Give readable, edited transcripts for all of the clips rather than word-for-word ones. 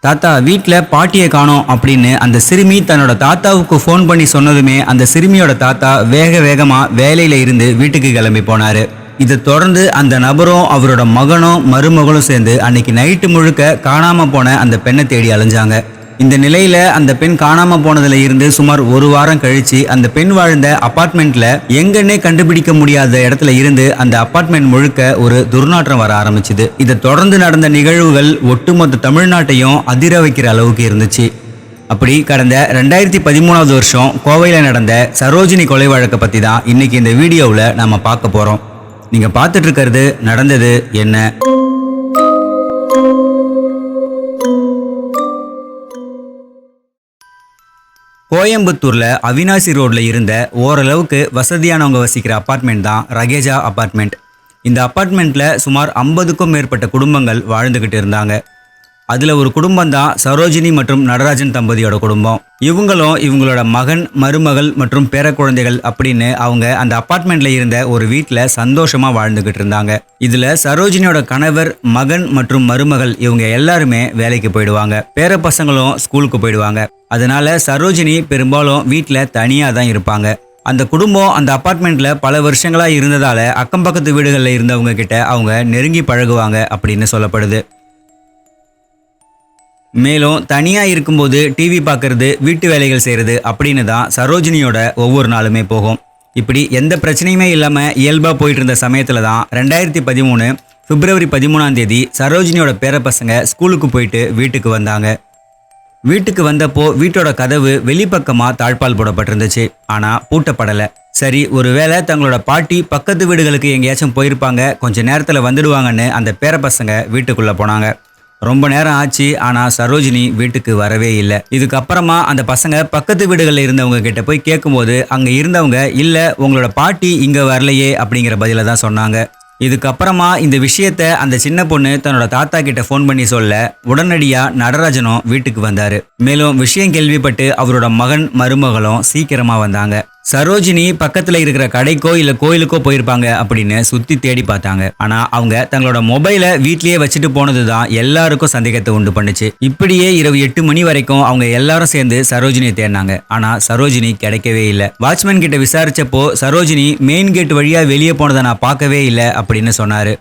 தாத்தா வீட்டில் பாட்டியை காணோம் அப்படின்னு அந்த சிறுமி தன்னோட தாத்தாவுக்கு ஃபோன் பண்ணி சொன்னதுமே அந்த சிறுமியோட தாத்தா வேக வேகமாக வேலையில் இருந்து வீட்டுக்கு கிளம்பி போனார். இதை தொடர்ந்து அந்த நபரும் அவரோட மகனும் மருமகளும் சேர்ந்து அன்னைக்கு நைட்டு முழுக்க காணாமல் போன அந்த பெண்ணை தேடி அலைஞ்சாங்க. இந்த நிலையில அந்த பெண் காணாம போனதுல இருந்து சுமார் ஒரு வாரம் கழிச்சு அந்த பெண் வாழ்ந்த அபார்ட்மெண்ட்ல எங்கன்னே கண்டுபிடிக்க முடியாத இடத்துல இருந்து அந்த அபார்ட்மெண்ட் முழுக்க ஒரு துர்நாற்றம் வர ஆரம்பிச்சுது. இதை தொடர்ந்து நடந்த நிகழ்வுகள் ஒட்டுமொத்த தமிழ்நாட்டையும் அதிர வைக்கிற அளவுக்கு இருந்துச்சு. அப்படி கடந்த 2013 வருஷம் கோவையில் நடந்த சரோஜினி கொலை வழக்கை பத்தி தான் இன்னைக்கு இந்த வீடியோவில் நாம பார்க்க போறோம். நீங்க பார்த்துட்டு இருக்கிறது நடந்தது என்ன. கோயம்புத்தூர்ல அவினாசி ரோட்ல இருந்த ஓரளவுக்கு வசதியானவங்க வசிக்கிற அப்பார்ட்மெண்ட் தான் ரகேஜா அப்பார்ட்மெண்ட். இந்த அப்பார்ட்மெண்ட்ல சுமார் 50க்கும் மேற்பட்ட குடும்பங்கள் வாழ்ந்துகிட்டு இருந்தாங்க. அதுல ஒரு குடும்பம் தான் சரோஜினி மற்றும் நடராஜன் தம்பதியோட குடும்பம். இவங்களும் இவங்களோட மகன், மருமகள் மற்றும் பேர குழந்தைகள் அப்படின்னு அவங்க அந்த அப்பார்ட்மெண்ட்ல இருந்த ஒரு வீட்டில் சந்தோஷமா வாழ்ந்துகிட்டு இருந்தாங்க. இதுல சரோஜினியோட கணவர், மகன் மற்றும் மருமகள் இவங்க எல்லாருமே வேலைக்கு போயிடுவாங்க. பேர பசங்களும் ஸ்கூலுக்கு போயிடுவாங்க. அதனால சரோஜினி பெரும்பாலும் வீட்டில் தனியா தான் இருப்பாங்க. அந்த குடும்பம் அந்த அப்பார்ட்மெண்ட்ல பல வருஷங்களா இருந்ததால அக்கம் பக்கத்து வீடுகளில் இருந்தவங்க கிட்ட அவங்க நெருங்கி பழகுவாங்க அப்படின்னு சொல்லப்படுது. மேலும் தனியாக இருக்கும்போது டிவி பார்க்கறது, வீட்டு வேலைகள் செய்கிறது அப்படின்னு தான் சரோஜினியோட ஒவ்வொரு நாளுமே போகும். இப்படி எந்த பிரச்சனையுமே இல்லாமல் இயல்பாக போயிட்டு இருந்த சமயத்தில் தான் 2013 பிப்ரவரி 13 சரோஜினியோட பேரப்பசங்க ஸ்கூலுக்கு போயிட்டு வீட்டுக்கு வந்தாங்க. வீட்டுக்கு வந்தப்போ வீட்டோட கதவு வெளிப்பக்கமாக தாழ்பால் போடப்பட்டிருந்துச்சு. ஆனால் பூட்டப்படலை. சரி, ஒருவேளை தங்களோட பாட்டி பக்கத்து வீடுகளுக்கு எங்கேயாச்சும் போயிருப்பாங்க, கொஞ்சம் நேரத்தில் வந்துடுவாங்கன்னு அந்த பேரப்பசங்க வீட்டுக்குள்ளே போனாங்க. ரொம்ப நேரம் ஆச்சு, ஆனால் சரோஜினி வீட்டுக்கு வரவே இல்லை. இதுக்கப்புறமா அந்த பசங்க பக்கத்து வீடுகளில் இருந்தவங்க கிட்ட போய் கேட்கும்போது அங்கே இருந்தவங்க இல்லை, உங்களோட பாட்டி இங்கே வரலையே அப்படிங்கிற பதிலை தான் சொன்னாங்க. இதுக்கப்புறமா இந்த விஷயத்த அந்த சின்ன பொண்ணு தன்னோட தாத்தா கிட்ட ஃபோன் பண்ணி சொல்ல உடனடியாக நடராஜனும் வீட்டுக்கு வந்தார். மேலும் விஷயம் கேள்விப்பட்டு அவரோட மகன், மருமகளும் சீக்கிரமாக வந்தாங்க. சரோஜினி பக்கத்தில் இருக்கிற கடைக்கோ இல்லை கோயிலுக்கோ போயிருப்பாங்க அப்படின்னு சுற்றி தேடி பார்த்தாங்க. ஆனால் அவங்க தங்களோட மொபைலை வீட்லேயே வச்சுட்டு போனது தான் எல்லாருக்கும் சந்தேகத்தை உண்டு பண்ணுச்சு. இப்படியே இரவு 8 மணி வரைக்கும் அவங்க எல்லாரும் சேர்ந்து சரோஜினியை தேடினாங்க. ஆனால் சரோஜினி கிடைக்கவே இல்லை. வாட்ச்மேன் கிட்ட விசாரிச்சப்போ சரோஜினி மெயின் கேட் வழியாக வெளியே போனதை நான் பார்க்கவே இல்லை அப்படின்னு சொன்னார்.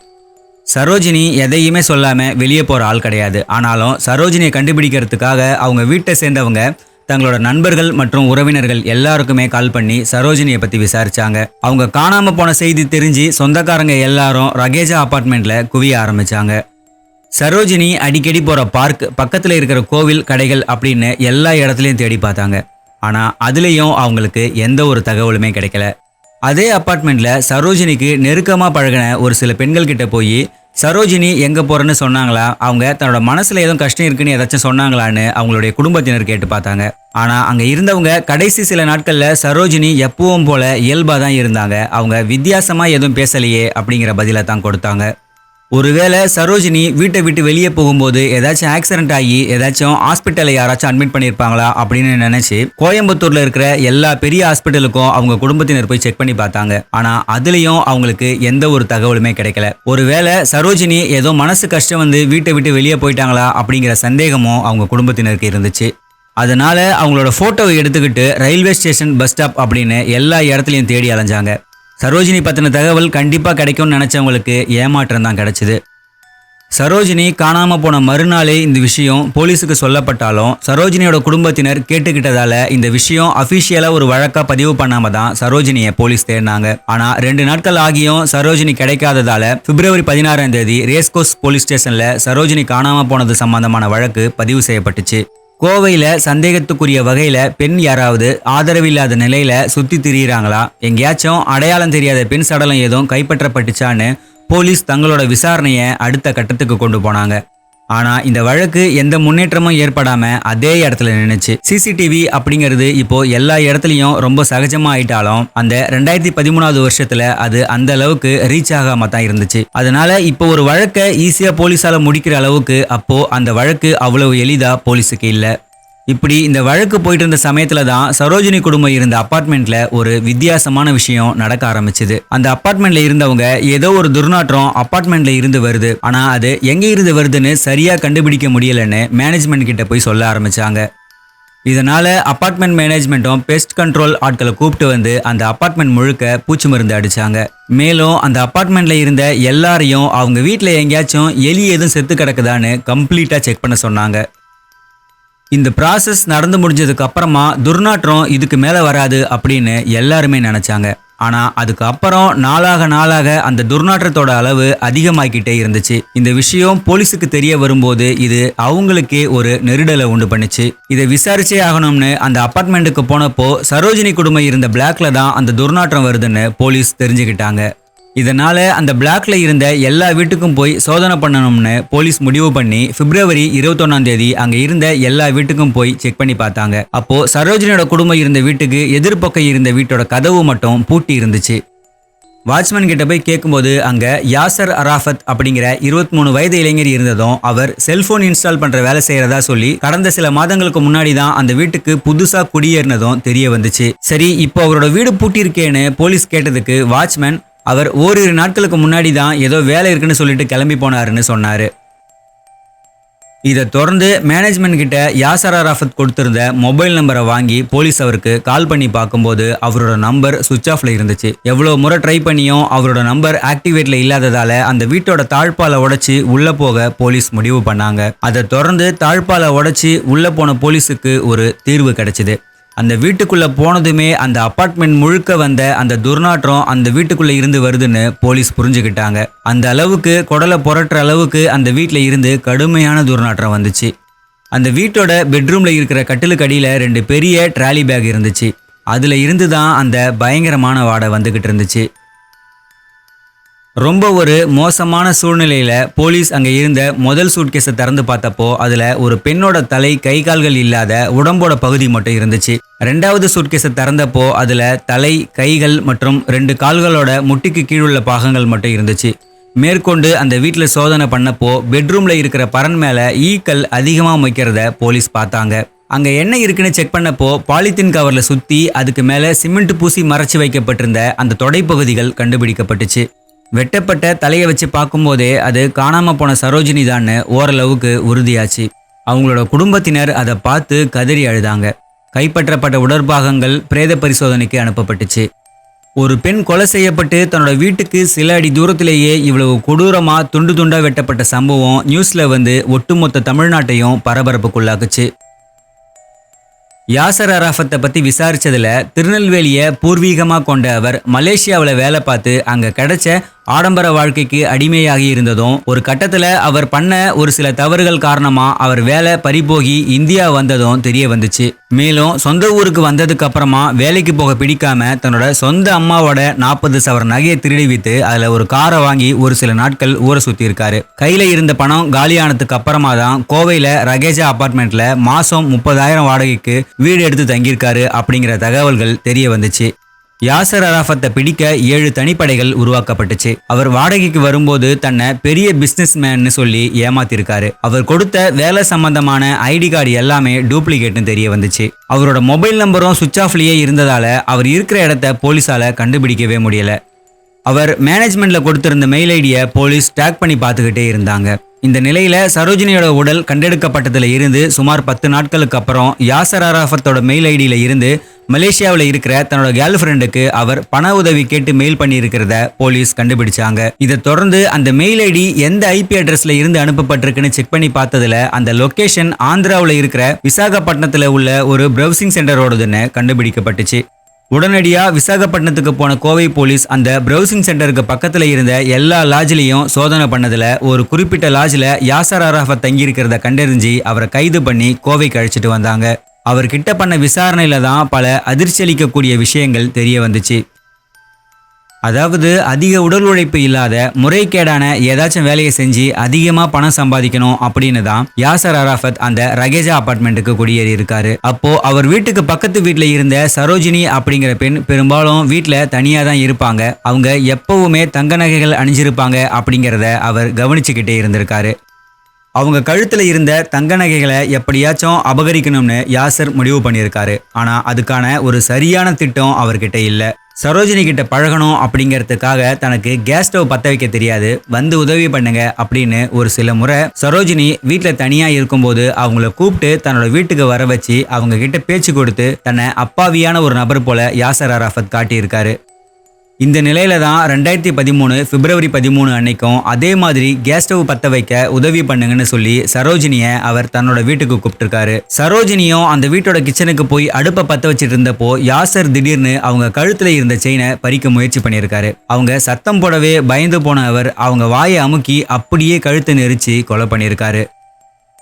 சரோஜினி எதையுமே சொல்லாமல் வெளியே போகிற ஆள் கிடையாது. ஆனாலும் சரோஜினியை கண்டுபிடிக்கிறதுக்காக அவங்க வீட்டை சேர்ந்தவங்க தங்களோட நண்பர்கள் மற்றும் உறவினர்கள் எல்லாருக்குமே கால் பண்ணி சரோஜினியை பற்றி விசாரிச்சாங்க. அவங்க காணாமல் போன செய்தி தெரிஞ்சு சொந்தக்காரங்க எல்லாரும் ரகேஜா அப்பார்ட்மெண்ட்ல குவிய ஆரம்பிச்சாங்க. சரோஜினி அடிக்கடி போகிற பார்க், பக்கத்தில் இருக்கிற கோவில், கடைகள் அப்படின்னு எல்லா இடத்துலையும் தேடி பார்த்தாங்க. ஆனால் அதுலேயும் அவங்களுக்கு எந்த ஒரு தகவலுமே கிடைக்கல. அதே அப்பார்ட்மெண்ட்ல சரோஜினிக்கு நெருக்கமாக பழகின ஒரு சில பெண்கள் கிட்ட போய் சரோஜினி எங்கே போகிறேன்னு சொன்னாங்களா, அவங்க தன்னோட மனசில் எதுவும் கஷ்டம் இருக்குன்னு ஏதாச்சும் சொன்னாங்களான்னு அவங்களுடைய குடும்பத்தினர் கேட்டு பார்த்தாங்க. ஆனால் அங்கே இருந்தவங்க கடைசி சில நாட்களில் சரோஜினி எப்பவும் போல இயல்பாக தான் இருந்தாங்க, அவங்க வித்தியாசமாக எதுவும் பேசலையே அப்படிங்கிற பதிலை தான் கொடுத்தாங்க. ஒருவேளை சரோஜினி வீட்டை விட்டு வெளியே போகும்போது ஏதாச்சும் ஆக்சிடென்ட் ஆகி ஏதாச்சும் ஹாஸ்பிட்டலில் யாராச்சும் அட்மிட் பண்ணியிருப்பாங்களா அப்படின்னு நினைச்சு கோயம்புத்தூர்ல இருக்கிற எல்லா பெரிய ஹாஸ்பிட்டலுக்கும் அவங்க குடும்பத்தினர் போய் செக் பண்ணி பார்த்தாங்க. ஆனா அதுலயும் அவங்களுக்கு எந்த ஒரு தகவலுமே கிடைக்கல. ஒருவேளை சரோஜினி ஏதோ மனசு கஷ்டம் வந்து வீட்டை விட்டு வெளியே போயிட்டாங்களா அப்படிங்கிற சந்தேகமும் அவங்க குடும்பத்தினருக்கு இருந்துச்சு. அதனால அவங்களோட போட்டோவை எடுத்துக்கிட்டு ரயில்வே ஸ்டேஷன், பஸ் ஸ்டாப் அப்படின்னு எல்லா இடத்துலையும் தேடி அலைஞ்சாங்க. சரோஜினி பற்றின தகவல் கண்டிப்பாக கிடைக்கும்னு நினச்சவங்களுக்கு ஏமாற்றம் தான் கிடைச்சிது. சரோஜினி காணாமல் போன மறுநாளே இந்த விஷயம் போலீஸுக்கு சொல்லப்பட்டாலும் சரோஜினியோட குடும்பத்தினர் கேட்டுக்கிட்டதால இந்த விஷயம் அஃபிஷியலாக ஒரு வழக்காக பதிவு பண்ணாம தான் சரோஜினியை போலீஸ் தேடினாங்க. ஆனால் 2 நாட்கள் ஆகியும் சரோஜினி கிடைக்காததால பிப்ரவரி 16 ரேஸ்கோர்ஸ் போலீஸ் ஸ்டேஷனில் சரோஜினி காணாமல் போனது சம்பந்தமான வழக்கு பதிவு செய்யப்பட்டுச்சு. கோவையில் சந்தேகத்துக்குரிய வகையில் பெண் யாராவது ஆதரவில்லாத நிலையில் சுற்றி திரியிறாங்களா, எங்கேயாச்சும் அடையாளம் தெரியாத பெண் சடலம் எதுவும் கைப்பற்றப்பட்டுச்சான்னு போலீஸ் தங்களோட விசாரணையை அடுத்த கட்டத்துக்கு கொண்டு போனாங்க. ஆனால் இந்த வழக்கு எந்த முன்னேற்றமும் ஏற்படாமல் அதே இடத்துல நின்றுச்சு. சிசிடிவி அப்படிங்கிறது இப்போ எல்லா இடத்துலையும் ரொம்ப சகஜமாக ஆயிட்டாலும் அந்த 2013 வருஷத்தில் அது அந்த அளவுக்கு ரீச் ஆகாம தான் இருந்துச்சு. அதனால இப்போ ஒரு வழக்கை ஈஸியாக போலீஸால் முடிக்கிற அளவுக்கு அப்போ அந்த வழக்கு அவ்வளவு எளிதாக போலீஸுக்கு இல்லை. இப்படி இந்த வழக்கு போயிட்டு இருந்த சமயத்துல தான் சரோஜினி குடும்பம் இருந்த அபார்ட்மெண்ட்ல ஒரு வித்தியாசமான விஷயம் நடக்க ஆரம்பிச்சுது. அந்த அபார்ட்மெண்ட்ல இருந்தவங்க ஏதோ ஒரு துர்நாற்றம் அபார்ட்மெண்ட்ல இருந்து வருது, ஆனா அது எங்க இருந்து வருதுன்னு சரியா கண்டுபிடிக்க முடியலன்னு மேனேஜ்மெண்ட் கிட்ட போய் சொல்ல ஆரம்பிச்சாங்க. இதனால அபார்ட்மெண்ட் மேனேஜ்மெண்ட்டும் பெஸ்ட் கண்ட்ரோல் ஆட்களை கூப்பிட்டு வந்து அந்த அபார்ட்மெண்ட் முழுக்க பூச்சி மருந்து அடிச்சாங்க. மேலும் அந்த அபார்ட்மெண்ட்ல இருந்த எல்லாரையும் அவங்க வீட்டில் எங்கேயாச்சும் எலி எதுவும் செத்து கிடக்குதான்னு கம்ப்ளீட்டா செக் பண்ண சொன்னாங்க. இந்த ப்ராசஸ் நடந்து முடிஞ்சதுக்கு அப்புறமா துர்நாற்றம் இதுக்கு மேலே வராது அப்படின்னு எல்லாருமே நினைச்சாங்க. ஆனா அதுக்கு அப்புறம் நாளாக அந்த துர்நாற்றத்தோட அளவு அதிகமாகிக்கிட்டே இருந்துச்சு. இந்த விஷயம் போலீஸுக்கு தெரிய வரும்போது இது அவங்களுக்கே ஒரு நெருடலை உண்டு பண்ணுச்சு. இதை விசாரிச்சே ஆகணும்னு அந்த அபார்ட்மெண்ட்டுக்கு போனப்போ சரோஜினி குடும்பம் இருந்த பிளாக்ல தான் அந்த துர்நாற்றம் வருதுன்னு போலீஸ் தெரிஞ்சுக்கிட்டாங்க. இதனால அந்த பிளாக்ல இருந்த எல்லா வீட்டுக்கும் போய் சோதனை பண்ணணும்னு போலீஸ் முடிவு பண்ணி பிப்ரவரி 21 அங்க இருந்த எல்லா வீட்டுக்கும் போய் செக் பண்ணி பார்த்தாங்க. அப்போ சரோஜினியோட குடும்பம் இருந்த வீட்டுக்கு எதிர்பக்கம் இருந்த வீட்டோட கதவு மட்டும் பூட்டி இருந்துச்சு. வாட்ச்மேன் கிட்ட போய் கேட்கும்போது அங்க யாசர் அராஃபத் அப்படிங்கிற 23 வயது இளைஞர் இருந்ததும் அவர் செல்போன் இன்ஸ்டால் பண்ற வேலை செய்யறதா சொல்லி கடந்த சில மாதங்களுக்கு முன்னாடி தான் அந்த வீட்டுக்கு புதுசா குடியேறினதும் தெரிய வந்துச்சு. சரி, இப்போ அவரோட வீடு பூட்டி இருக்கேன்னு போலீஸ் கேட்டதுக்கு வாட்ச்மேன் அவர் ஓரிரு நாட்களுக்கு முன்னாடி தான் ஏதோ வேலை இருக்குன்னு சொல்லிட்டு கிளம்பி போனாருன்னு சொன்னாரு. இதை தொடர்ந்து மேனேஜ்மெண்ட் கிட்ட யாசர் அராஃபத் கொடுத்திருந்த மொபைல் நம்பரை வாங்கி போலீஸ் அவருக்கு கால் பண்ணி பார்க்கும்போது அவரோட நம்பர் சுவிட்ச் ஆஃப்ல இருந்துச்சு. எவ்வளோ முறை ட்ரை பண்ணியும் அவரோட நம்பர் ஆக்டிவேட்ல இல்லாததால அந்த வீட்டோட தாழ்பாலை உடைச்சி உள்ள போக போலீஸ் முடிவு பண்ணாங்க. அதை தொடர்ந்து தாழ்பாலை உடைச்சி உள்ள போன போலீஸுக்கு ஒரு தீர்வு கிடைச்சிது. அந்த வீட்டுக்குள்ள போனதுமே அந்த அபார்ட்மெண்ட் முழுக்க வந்த அந்த துர்நாற்றம் அந்த வீட்டுக்குள்ள இருந்து வருதுன்னு போலீஸ் புரிஞ்சுக்கிட்டாங்க. அந்த அளவுக்கு குடலை புரட்டுற அளவுக்கு அந்த வீட்டில் இருந்து கடுமையான துர்நாற்றம் வந்துச்சு. அந்த வீட்டோட பெட்ரூம்ல இருக்கிற கட்டிலுக்கு அடியில 2 பெரிய ட்ராலி பேக் இருந்துச்சு. அதுல இருந்து தான் அந்த பயங்கரமான வாடை வந்துகிட்டு இருந்துச்சு. ரொம்ப ஒரு மோசமான சூழ்நிலையில போலீஸ் அங்க இருந்த முதல் சூட்கேஸை திறந்து பார்த்தப்போ அதுல ஒரு பெண்ணோட தலை, கை, கால்கள் இல்லாத உடம்போட பகுதி மட்டும் இருந்துச்சு. 2வது சூட்கேஸை திறந்தப்போ அதுல தலை, கைகள் மற்றும் 2 கால்களோட முட்டிக்கு கீழுள்ள பாகங்கள் மட்டும் இருந்துச்சு. மேற்கொண்டு அந்த வீட்டில் சோதனை பண்ணப்போ பெட்ரூம்ல இருக்கிற பரன் மேல ஈக்கள் அதிகமா மொய்க்கிறத போலீஸ் பார்த்தாங்க. அங்க என்ன இருக்குன்னு செக் பண்ணப்போ பாலித்தீன் கவர்ல சுத்தி அதுக்கு மேல சிமெண்ட் பூசி மறைச்சு வைக்கப்பட்டிருந்த அந்த தொடைப்பகுதிகள் கண்டுபிடிக்கப்பட்டுச்சு. வெட்டப்பட்ட தலையை வச்சு பார்க்கும்போதே அது காணாம போன சரோஜினி தான்னு ஓரளவுக்கு உறுதியாச்சு. அவங்களோட குடும்பத்தினர் அதை பார்த்து கதறி அழுதாங்க. கைப்பற்றப்பட்ட உடற்பாகங்கள் பிரேத பரிசோதனைக்கு அனுப்பப்பட்டுச்சு. ஒரு பெண் கொலை செய்யப்பட்டு தன்னோட வீட்டுக்கு சில அடி தூரத்திலேயே இவ்வளவு கொடூரமா துண்டு துண்டா வெட்டப்பட்ட சம்பவம் நியூஸ்ல வந்து ஒட்டுமொத்த தமிழ்நாட்டையும் பரபரப்புக்குள்ளாக்குச்சு. யாசர் அராஃபத்தை பற்றி விசாரிச்சதுல திருநெல்வேலியை பூர்வீகமாக கொண்ட அவர் மலேசியாவில் வேலை பார்த்து அங்கே கிடைச்ச ஆடம்பர வாழ்க்கைக்கு அடிமையாகி இருந்ததும் ஒரு கட்டத்தில் அவர் பண்ண ஒரு சில தவறுகள் காரணமாக அவர் வேலை பறிபோகி இந்தியா வந்ததும் தெரிய வந்துச்சு. மேலும் சொந்த ஊருக்கு வந்ததுக்கு அப்புறமா வேலைக்கு போக பிடிக்காம தன்னோட சொந்த அம்மாவோட 40 சவரன் நகையை திருடி வித்து அதில் ஒரு காரை வாங்கி ஒரு சில நாட்கள் ஊரை சுற்றி இருக்காரு. கையில் இருந்த பணம் காலியானதுக்கு அப்புறமா தான் கோவையில் ரகேஜா அபார்ட்மெண்ட்ல மாதம் 30,000 வாடகைக்கு வீடு எடுத்து தங்கியிருக்காரு அப்படிங்கிற தகவல்கள் தெரிய வந்துச்சு. யாசர் அராஃபத்தை பிடிக்க 7 தனிப்படைகள் உருவாக்கப்பட்டுச்சு. அவர் வாடகைக்கு வரும்போது தன்னை பெரிய பிசினஸ் மேன்னு சொல்லி ஏமாத்திருக்காரு. அவர் கொடுத்த வேலை சம்பந்தமான ஐடி கார்டு எல்லாமே டூப்ளிகேட்னு தெரிய வந்துச்சு. அவரோட மொபைல் நம்பரும் சுவிட்ச் ஆஃப்லயே இருந்ததால அவர் இருக்கிற இடத்த போலீஸால கண்டுபிடிக்கவே முடியல. அவர் மேனேஜ்மெண்ட்ல கொடுத்திருந்த மெயில் ஐடியை போலீஸ் ட்ராக் பண்ணி பார்த்துக்கிட்டே இருந்தாங்க. இந்த நிலையில சரோஜினியோட உடல் கண்டெடுக்கப்பட்டதுல இருந்து சுமார் 10 நாட்களுக்கு அப்புறம் யாசர் அராஃபத்தோட மெயில் ஐடியில இருந்து மலேசியாவில் இருக்கிற தன்னோட கேர்ள் ஃப்ரெண்டுக்கு அவர் பண உதவி கேட்டு மெயில் பண்ணி இருக்கிறத போலீஸ் கண்டுபிடிச்சாங்க. இதை தொடர்ந்து அந்த மெயில் ஐடி எந்த ஐபி அட்ரஸ்ல இருந்து அனுப்பப்பட்டிருக்குன்னு செக் பண்ணி பார்த்ததுல அந்த லொகேஷன் ஆந்திராவில் இருக்கிற விசாகப்பட்டினத்துல உள்ள ஒரு பிரவுசிங் சென்டரோடதுன்னு கண்டுபிடிக்கப்பட்டுச்சு. உடனடியா விசாகப்பட்டினத்துக்கு போன கோவை போலீஸ் அந்த பிரவுசிங் சென்டருக்கு பக்கத்துல இருந்த எல்லா லாட்ஜ்லயும் சோதனை பண்ணதுல ஒரு குறிப்பிட்ட லாட்ஜ்ல யாசர் அராஃபத் தங்கி இருக்கிறத கண்டறிஞ்சு அவரை கைது பண்ணி கோவைக்கு அழைச்சிட்டு வந்தாங்க. அவர்கிட்ட பண்ண விசாரணையில தான் பல அதிர்ச்சி அளிக்கக்கூடிய விஷயங்கள் தெரிய வந்துச்சு. அதாவது அதிக உடல் உழைப்பு இல்லாத முறைகேடான ஏதாச்சும் வேலையை செஞ்சு அதிகமா பணம் சம்பாதிக்கணும் அப்படின்னு தான் யாசர் அராஃபத் அந்த ரகேஜா அபார்ட்மெண்ட்டுக்கு குடியேறி இருக்காரு. அப்போ அவர் வீட்டுக்கு பக்கத்து வீட்டுல இருந்த சரோஜினி அப்படிங்கிற பெண் பெரும்பாலும் வீட்டுல தனியா தான் இருப்பாங்க. அவங்க எப்பவுமே தங்க நகைகள் அணிஞ்சிருப்பாங்க அப்படிங்கிறத அவர் கவனிச்சுக்கிட்டே இருந்திருக்காரு. அவங்க கழுத்துல இருந்த தங்க நகைகளை எப்படியாச்சும் அபகரிக்கணும்னு யாசர் முடிவு பண்ணியிருக்காரு. ஆனா அதுக்கான ஒரு சரியான திட்டம் அவர்கிட்ட இல்ல. சரோஜினி கிட்ட பழகணும் அப்படிங்கறதுக்காக தனக்கு கேஸ் ஸ்டவ் பத்த வைக்க தெரியாது, வந்து உதவி பண்ணுங்க அப்படின்னு ஒரு சில முறை சரோஜினி வீட்டுல தனியா இருக்கும்போது அவங்கள கூப்பிட்டு தன்னோட வீட்டுக்கு வர வச்சு அவங்க கிட்ட பேச்சு கொடுத்து தன்னை அப்பாவியான ஒரு நபர் போல யாசர் அரஃபத் காட்டியிருக்காரு. இந்த நிலையில தான் 2013 பிப்ரவரி 13 அன்னைக்கும் அதே மாதிரி கேஸ் ஸ்டவ் பத்த வைக்க உதவி பண்ணுங்கன்னு சொல்லி சரோஜினியை அவர் தன்னோட வீட்டுக்கு கூப்பிட்டுருக்காரு. சரோஜினியும் அந்த வீட்டோட கிச்சனுக்கு போய் அடுப்பை பத்த வச்சிட்டு இருந்தப்போ யாசர் திடீர்னு அவங்க கழுத்துல இருந்த செயினை பறிக்க முயற்சி பண்ணியிருக்காரு. அவங்க சத்தம் போடவே பயந்து போன அவர் அவங்க வாயை அமுக்கி அப்படியே கழுத்தை நெரிச்சு கொலை பண்ணியிருக்காரு.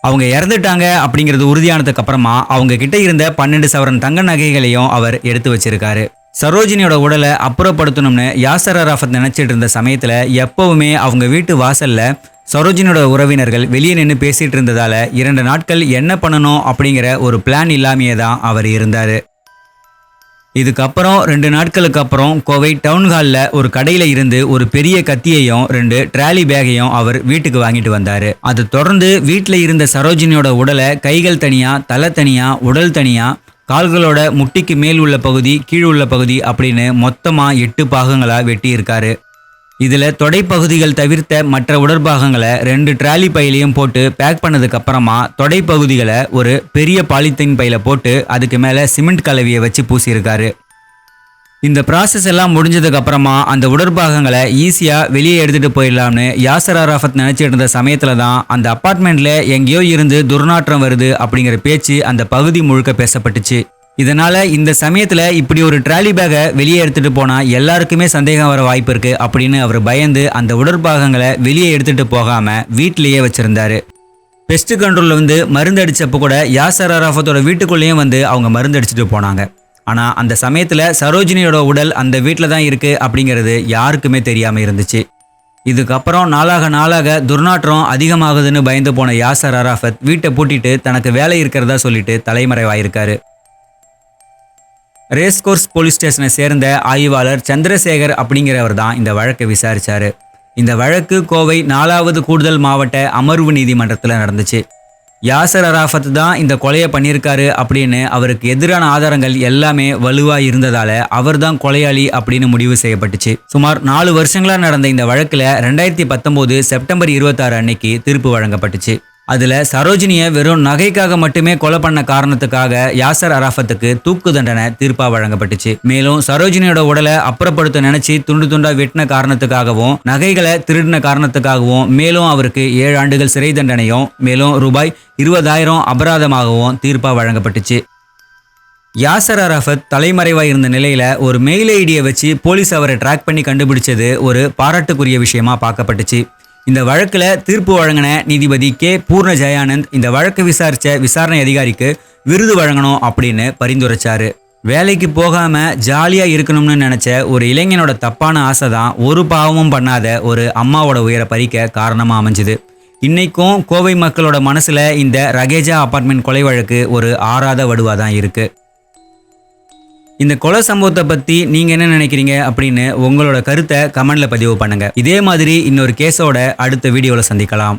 அவங்க இறந்துட்டாங்க அப்படிங்கிறது உறுதியானதுக்கு அப்புறமா அவங்க கிட்ட இருந்த 12 சவரன் தங்க நகைகளையும் அவர் எடுத்து வச்சிருக்காரு. சரோஜினியோட உடலை அப்புறப்படுத்தணும்னு யாசர் அரஃபத் நினைச்சிட்டு இருந்த சமயத்துல எப்பவுமே அவங்க வீட்டு வாசல்ல சரோஜினியோட உறவினர்கள் வெளியே நின்று பேசிட்டு இருந்ததால 2 நாட்கள் என்ன பண்ணணும் அப்படிங்கிற ஒரு பிளான் இல்லாமையே தான் அவர் இருந்தாரு. இதுக்கப்புறம் 2 நாட்களுக்கு அப்புறம் கோவை டவுன் ஹாலில் ஒரு கடையில இருந்து ஒரு பெரிய கத்தியையும் 2 ட்ராலி பேக்கையும் அவர் வீட்டுக்கு வாங்கிட்டு வந்தாரு. அது தொடர்ந்து வீட்டில் இருந்த சரோஜினியோட உடலை கைகள் தனியா, தலை தனியா, உடல் தனியா, கால்களோட முட்டிக்கு மேல் உள்ள பகுதி, கீழ் உள்ள பகுதி அப்படின்னு மொத்தமா 8 பாகங்களா வெட்டி இருக்காரு. இதுல தொடைப்பகுதிகள் தவிர்த்த மற்ற உடற்பாகங்களை 2 ட்ராலி பையிலையும் போட்டு பேக் பண்ணதுக்கு அப்புறமா தொடைப்பகுதிகளை ஒரு பெரிய பாலித்தீன் பையில போட்டு அதுக்கு மேல சிமெண்ட் கலவையை வச்சு பூசியிருக்காரு. இந்த ப்ராசஸ் எல்லாம் முடிஞ்சதுக்கு அப்புறமா அந்த உடற்பாகங்களை ஈஸியா வெளியே எடுத்துட்டு போயிடலாம்னு யாசர் அரஃபத் நினைச்சிட்டு இருந்த சமயத்துல தான் அந்த அப்பார்ட்மெண்ட்ல எங்கேயோ இருந்து துர்நாற்றம் வருது அப்படிங்கிற பேச்சு அந்த பகுதி முழுக்க பேசப்பட்டுச்சு. இதனால இந்த சமயத்துல இப்படி ஒரு ட்ராலி பேக்கை வெளியே எடுத்துட்டு போனா எல்லாருக்குமே சந்தேகம் வர வாய்ப்பு இருக்கு அப்படின்னு அவர் பயந்து அந்த உடற்பாகங்களை வெளியே எடுத்துட்டு போகாம வீட்டிலேயே வச்சிருந்தாரு. பெஸ்ட் கண்ட்ரோல்ல வந்து மருந்து அடிச்சப்ப கூட யாசர் அரஃபத்தோட வீட்டுக்குள்ளேயும் வந்து அவங்க மருந்து அடிச்சுட்டு போனாங்க. ஆனால் அந்த சமயத்தில் சரோஜினியோட உடல் அந்த வீட்டில் தான் இருக்குது அப்படிங்கிறது யாருக்குமே தெரியாமல் இருந்துச்சு. இதுக்கப்புறம் நாளாக துர்நாற்றம் அதிகமாகுதுன்னு பயந்து போன யாசர் அரஃபத் வீட்டை பூட்டிட்டு தனக்கு வேலை இருக்கிறதா சொல்லிட்டு தலைமறைவாயிருக்காரு. ரேஸ்கோர்ஸ் போலீஸ் ஸ்டேஷனை சேர்ந்த ஆய்வாளர் சந்திரசேகர் அப்படிங்கிறவர் தான் இந்த வழக்கை விசாரிச்சாரு. இந்த வழக்கு கோவை 4வது கூடுதல் மாவட்ட அமர்வு நீதிமன்றத்தில் நடந்துச்சு. யாசர் அரஃபத் தான் இந்த கொலையை பண்ணியிருக்காரு அப்படின்னு அவருக்கு எதிரான ஆதாரங்கள் எல்லாமே வலுவாக இருந்ததால அவர் தான் கொலையாளி அப்படின்னு முடிவு செய்யப்பட்டுச்சு. சுமார் 4 வருஷங்களா நடந்த இந்த வழக்கில் 2019 செப்டம்பர் 26 அன்னைக்கு தீர்ப்பு வழங்கப்பட்டுச்சு. அதுல சரோஜினியை வெறும் நகைக்காக மட்டுமே கொலை பண்ண காரணத்துக்காக யாசர் அரஃபத்துக்கு தூக்கு தண்டனை தீர்ப்பா வழங்கப்பட்டுச்சு. மேலும் சரோஜினியோட உடலை அப்புறப்படுத்த நினைச்சு துண்டு துண்டா வெட்டின காரணத்துக்காகவும் நகைகளை திருடின காரணத்துக்காகவும் மேலும் அவருக்கு 7 ஆண்டுகள் சிறை தண்டனையும் மேலும் ரூபாய் 20,000 அபராதமாகவும் தீர்ப்பா வழங்கப்பட்டுச்சு. யாசர் அரஃபத் தலைமறைவாக இருந்த நிலையில ஒரு மெயில் ஐடியை வச்சு போலீஸ் அவரை ட்ராக் பண்ணி கண்டுபிடிச்சது ஒரு பாராட்டுக்குரிய விஷயமா பார்க்கப்பட்டுச்சு. இந்த வழக்குல தீர்ப்பு வழங்கின நீதிபதி கே பூர்ண ஜெயானந்த் இந்த வழக்கு விசாரிச்ச விசாரணை அதிகாரிக்கு விருது வழங்கணும் அப்படின்னு பரிந்துரைச்சாரு. வேலைக்கு போகாம ஜாலியா இருக்கணும்னு நினைச்ச ஒரு இளைஞனோட தப்பான ஆசை தான் ஒரு பாவமும் பண்ணாத ஒரு அம்மாவோட உயிரை பறிக்க காரணமா அமைஞ்சுது. இன்னைக்கும் கோவை மக்களோட மனசுல இந்த ரகேஜா அபார்ட்மெண்ட் கொலை வழக்கு ஒரு ஆறாத வடுவா தான் இருக்கு. இந்த கொலை சம்பவத்தை பத்தி நீங்க என்ன நினைக்கிறீங்க அப்படின்னு உங்களோட கருத்தை கமெண்ட்ல பதிவு பண்ணுங்க. இதே மாதிரி இன்னொரு கேஸோட அடுத்த வீடியோல சந்திக்கலாம்.